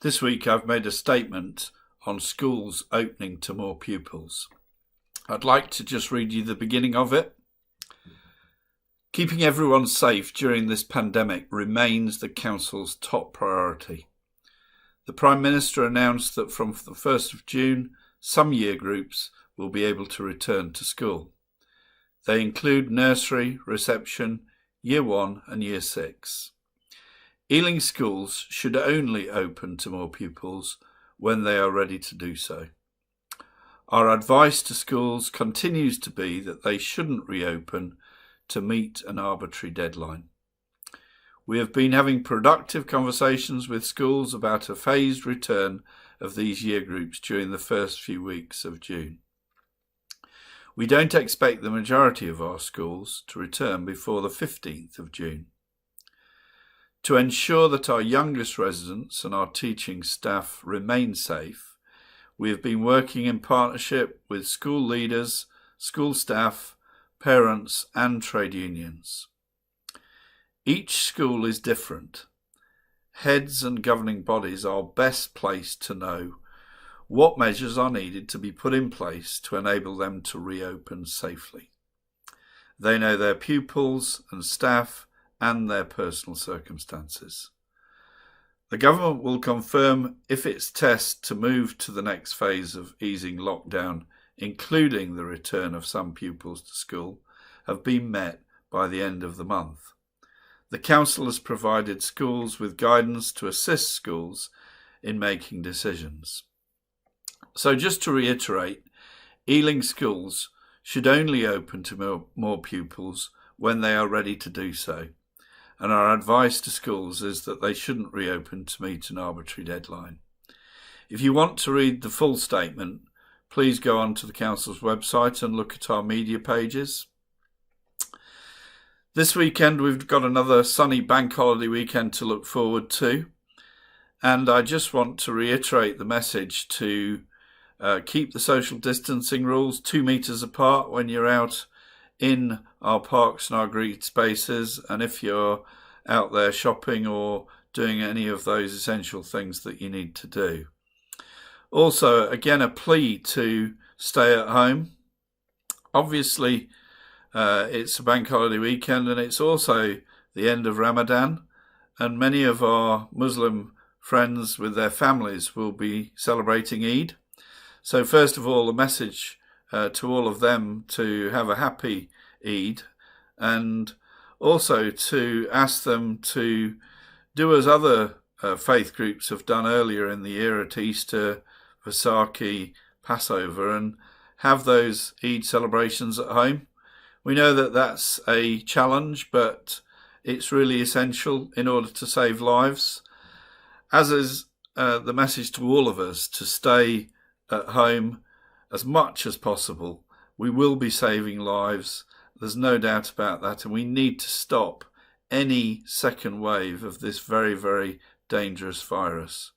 This week I've made a statement on schools opening to more pupils. I'd like to just read you the beginning of it. Keeping everyone safe during this pandemic remains the Council's top priority. The Prime Minister announced that from the 1st of June, some year groups will be able to return to school. They include nursery, reception, Year 1 and Year 6. Ealing schools should only open to more pupils when they are ready to do so. Our advice to schools continues to be that they shouldn't reopen to meet an arbitrary deadline. We have been having productive conversations with schools about a phased return of these year groups during the first few weeks of June. We don't expect the majority of our schools to return before the 15th of June. To ensure that our youngest residents and our teaching staff remain safe, we have been working in partnership with school leaders, school staff, parents and trade unions. Each school is different. Heads and governing bodies are best placed to know what measures are needed to be put in place to enable them to reopen safely. They know their pupils and staff and their personal circumstances. The government will confirm if its tests to move to the next phase of easing lockdown, including the return of some pupils to school, have been met by the end of the month. The Council has provided schools with guidance to assist schools in making decisions. So just to reiterate, Ealing schools should only open to more pupils when they are ready to do so. And our advice to schools is that they shouldn't reopen to meet an arbitrary deadline. If you want to read the full statement, please go onto the Council's website and look at our media pages. This weekend we've got another sunny bank holiday weekend to look forward to. And I just want to reiterate the message to keep the social distancing rules 2 meters apart when you're out in our parks and our green spaces, and if you're out there shopping or doing any of those essential things that you need to do. Also, again, a plea to stay at home. Obviously, it's a bank holiday weekend and it's also the end of Ramadan, and many of our Muslim friends with their families will be celebrating Eid. So first of all, a message to all of them to have a happy Eid, and also to ask them to do as other faith groups have done earlier in the year at Easter, Vaisakhi, Passover, and have those Eid celebrations at home. We know that that's a challenge, but it's really essential in order to save lives, as is the message to all of us to stay at home as much as possible. We will be saving lives, there's no doubt about that, and we need to stop any second wave of this very, very dangerous virus.